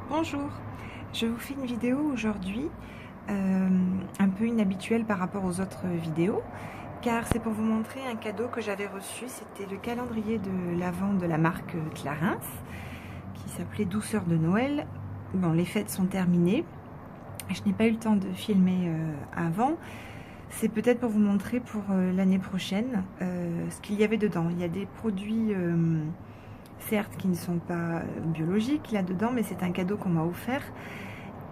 Bonjour, je vous fais une vidéo aujourd'hui un peu inhabituelle par rapport aux autres vidéos, car c'est pour vous montrer un cadeau que j'avais reçu. C'était le calendrier de l'Avent de la marque Clarins qui s'appelait Douceur de Noël. Bon, les fêtes sont terminées, je n'ai pas eu le temps de filmer avant. C'est peut-être pour vous montrer pour l'année prochaine ce qu'il y avait dedans. Il y a des produits certes qui ne sont pas biologiques là-dedans, mais c'est un cadeau qu'on m'a offert.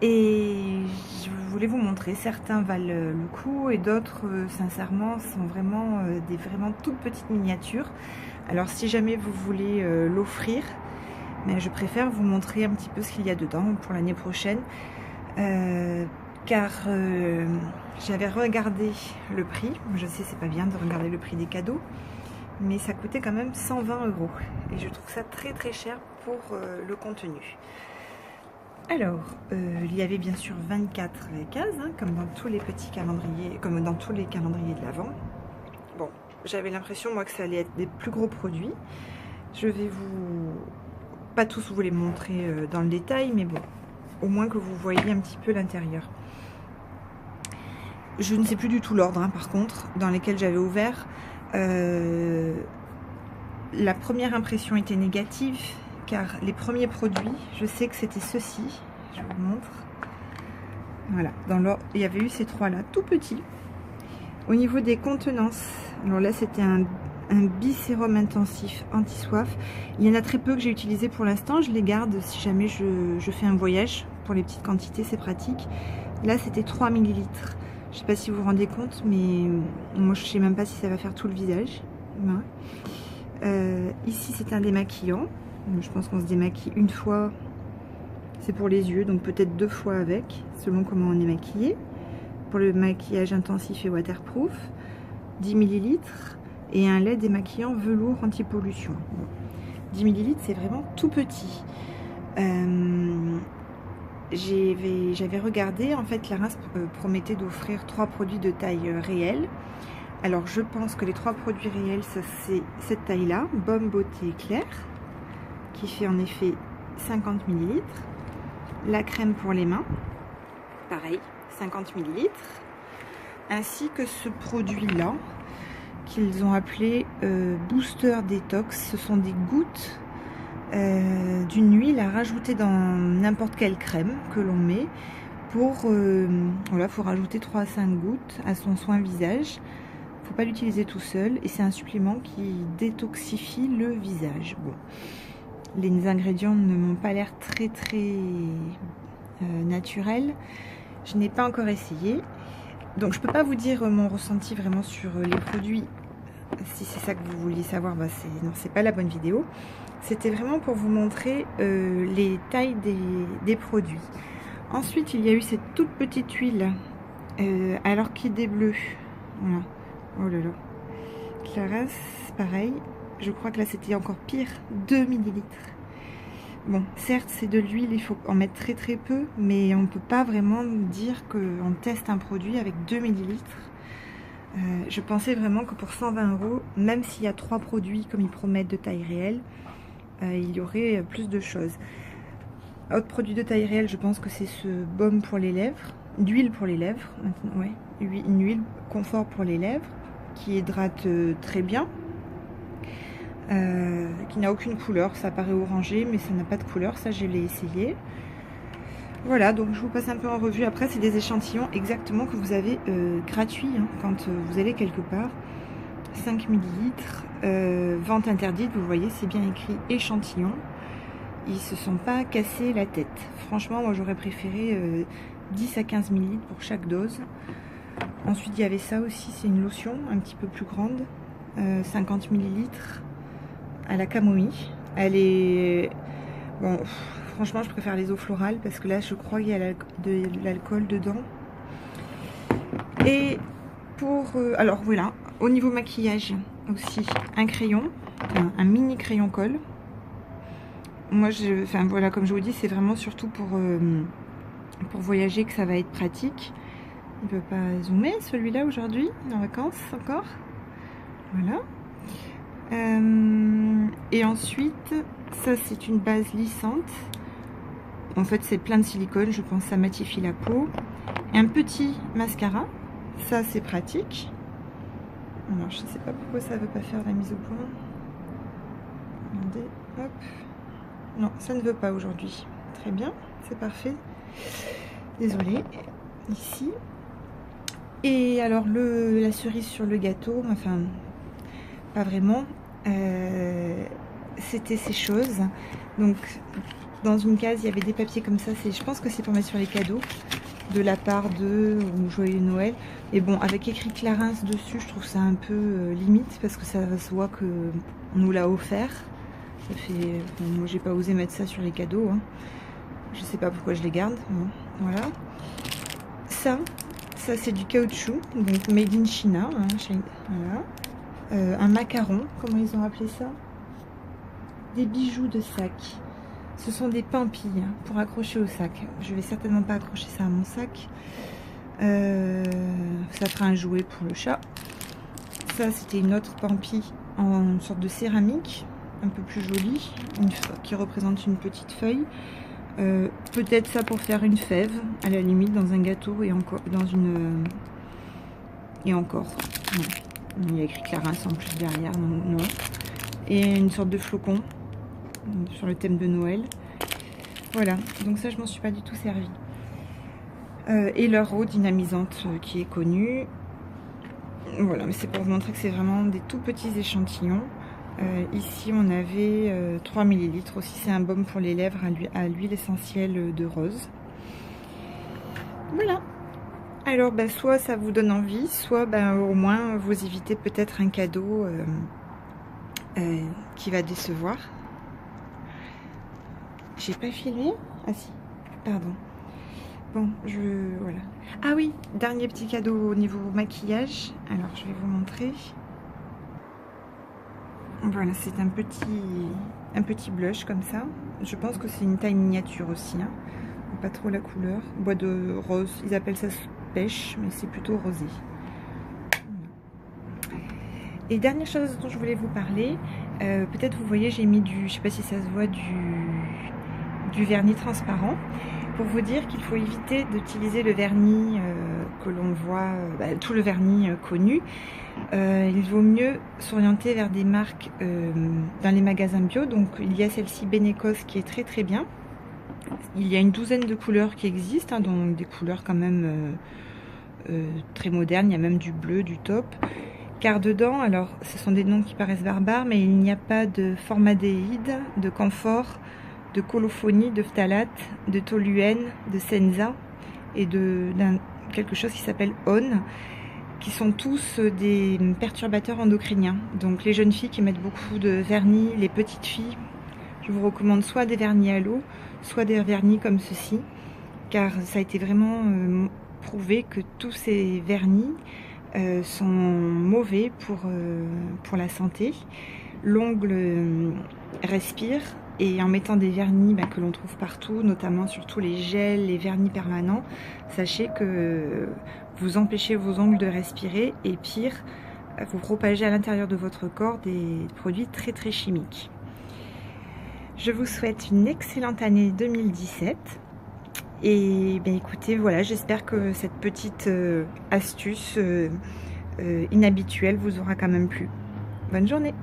Et je voulais vous montrer, certains valent le coup et d'autres, sincèrement, sont vraiment des vraiment toutes petites miniatures. Alors si jamais vous voulez l'offrir, mais je préfère vous montrer un petit peu ce qu'il y a dedans pour l'année prochaine. Car j'avais regardé le prix. Je sais, c'est pas bien de regarder le prix des cadeaux, mais ça coûtait quand même 120 € et je trouve ça très très cher pour le contenu. Alors, il y avait bien sûr 24 cases, hein, comme dans tous les petits calendriers, comme dans tous les calendriers de l'Avent. Bon, j'avais l'impression moi que ça allait être des plus gros produits. Je vais pas tous vous les montrer dans le détail, mais bon, au moins que vous voyez un petit peu l'intérieur. Je ne sais plus du tout l'ordre, hein, par contre, dans lesquels j'avais ouvert. La première impression était négative, car les premiers produits, je sais que c'était ceux-ci. Je vous montre. Voilà, dans l'ordre, il y avait eu ces trois-là, tout petits. Au niveau des contenances, alors là, c'était un bisérum intensif anti-soif. Il y en a très peu que j'ai utilisé pour l'instant. Je les garde si jamais je fais un voyage. Pour les petites quantités, c'est pratique. Là, c'était 3 ml. Je sais pas si vous vous rendez compte, mais moi, je sais même pas si ça va faire tout le visage. Ici, c'est un démaquillant. Je pense qu'on se démaquille une fois. C'est pour les yeux, donc peut-être 2 fois avec, selon comment on est maquillé. Pour le maquillage intensif et waterproof, 10 ml. Et un lait démaquillant velours anti-pollution. Bon. 10 ml, c'est vraiment tout petit. J'avais regardé, en fait, Clarins promettait d'offrir 3 produits de taille réelle. Alors, je pense que les 3 produits réels, c'est cette taille-là, Baume Beauté Claire, qui fait en effet 50 ml. La crème pour les mains, pareil, 50 ml. Ainsi que ce produit-là, qu'ils ont appelé Booster Detox. Ce sont des gouttes d'une huile à rajouter dans n'importe quelle crème que l'on met. Voilà, faut rajouter 3 à 5 gouttes à son soin visage. Faut pas l'utiliser tout seul et c'est un supplément qui détoxifie le visage. Bon, les ingrédients ne m'ont pas l'air très naturels. Je n'ai pas encore essayé, donc je peux pas vous dire mon ressenti vraiment sur les produits. Si c'est ça que vous vouliez savoir, bah non, c'est pas la bonne vidéo. C'était vraiment pour vous montrer les tailles des produits. Ensuite, il y a eu cette toute petite huile à l'orchidée bleue. Voilà. Oh là là. Clarins, pareil. Je crois que là, c'était encore pire. 2 ml. Bon, certes, c'est de l'huile, il faut en mettre très peu, mais on ne peut pas vraiment dire qu'on teste un produit avec 2 ml. Je pensais vraiment que pour 120 €, même s'il y a 3 produits comme ils promettent de taille réelle, il y aurait plus de choses. Autre produit de taille réelle, je pense que c'est ce baume pour les lèvres, d'huile pour les lèvres, ouais, une huile confort pour les lèvres, qui hydrate très bien, qui n'a aucune couleur. Ça paraît orangé, mais ça n'a pas de couleur, ça je l'ai essayé. Voilà, donc je vous passe un peu en revue. Après, c'est des échantillons exactement que vous avez gratuits hein, quand vous allez quelque part. 5 ml, vente interdite, vous voyez, c'est bien écrit échantillon. Ils se sont pas cassés la tête. Franchement, moi j'aurais préféré 10 à 15 ml pour chaque dose. Ensuite, il y avait ça aussi, c'est une lotion un petit peu plus grande, 50 ml à la camomille. Elle est... Bon, franchement, je préfère les eaux florales parce que là, je crois qu'il y a de l'alcool dedans. Et pour... alors voilà, au niveau maquillage aussi, un crayon, un mini crayon colle. Moi, enfin voilà, comme je vous dis, c'est vraiment surtout pour voyager que ça va être pratique. Il ne peut pas zoomer celui-là aujourd'hui, en vacances encore. Voilà. Et ensuite, ça c'est une base lissante. En fait, c'est plein de silicone, je pense que ça matifie la peau. Et un petit mascara, ça c'est pratique. Alors, je ne sais pas pourquoi ça ne veut pas faire la mise au point. Regardez, hop. Non, ça ne veut pas aujourd'hui. Très bien, c'est parfait. Désolée. Ici. Et alors, la cerise sur le gâteau, enfin, pas vraiment. C'était ces choses. Donc, dans une case, il y avait des papiers comme ça. Je pense que c'est pour mettre sur les cadeaux de la part de ou Joyeux Noël. Et bon, avec écrit Clarins dessus, je trouve ça un peu limite parce que ça se voit que on nous l'a offert. Ça fait, bon, moi, j'ai pas osé mettre ça sur les cadeaux. Hein. Je sais pas pourquoi je les garde. Bon, voilà. Ça c'est du caoutchouc, donc made in China. Hein, voilà. Un macaron, comment ils ont appelé ça? Des bijoux de sac. Ce sont des pampilles hein, pour accrocher au sac. Je vais certainement pas accrocher ça à mon sac. Ça fera un jouet pour le chat. Ça, c'était une autre pampille en sorte de céramique, un peu plus jolie, qui représente une petite feuille. Peut-être ça pour faire une fève, à la limite, dans un gâteau et encore dans une... Et encore. Non. Il y a écrit Clarins en plus derrière, donc non. Et une sorte de flocon sur le thème de Noël. Voilà, donc ça je m'en suis pas du tout servi. Et leur eau dynamisante qui est connue. Voilà, mais c'est pour vous montrer que c'est vraiment des tout petits échantillons. Ici on avait 3 ml aussi, c'est un baume pour les lèvres à l'huile essentielle de rose. Voilà. Alors bah, soit ça vous donne envie, soit bah, au moins vous évitez peut-être un cadeau qui va décevoir. J'ai pas filmé? Ah si, pardon. Bon, voilà. Ah oui, dernier petit cadeau au niveau maquillage. Alors, je vais vous montrer. Voilà, c'est un petit blush comme ça. Je pense que c'est une taille miniature aussi. Hein. Pas trop la couleur. Bois de rose, ils appellent ça pêche, mais c'est plutôt rosé. Et dernière chose dont je voulais vous parler, peut-être vous voyez, j'ai mis je sais pas si ça se voit, du vernis transparent. Pour vous dire qu'il faut éviter d'utiliser le vernis que l'on voit, tout le vernis connu. Il vaut mieux s'orienter vers des marques dans les magasins bio. Donc il y a celle-ci Benecos qui est très très bien. Il y a une douzaine de couleurs qui existent, hein, donc des couleurs quand même très modernes. Il y a même du bleu, du taupe. Car dedans, alors ce sont des noms qui paraissent barbares, mais il n'y a pas de formaldéhyde, de camphore, de colophonie, de phtalate, de toluène, de senza et quelque chose qui s'appelle ON, qui sont tous des perturbateurs endocriniens. Donc les jeunes filles qui mettent beaucoup de vernis, les petites filles, je vous recommande soit des vernis à l'eau, soit des vernis comme ceci, car ça a été vraiment prouvé que tous ces vernis sont mauvais pour la santé. L'ongle respire. Et en mettant des vernis que l'on trouve partout, notamment sur tous les gels, les vernis permanents, sachez que vous empêchez vos ongles de respirer et pire, vous propagez à l'intérieur de votre corps des produits très très chimiques. Je vous souhaite une excellente année 2017 et bien écoutez, voilà, j'espère que cette petite astuce inhabituelle vous aura quand même plu. Bonne journée!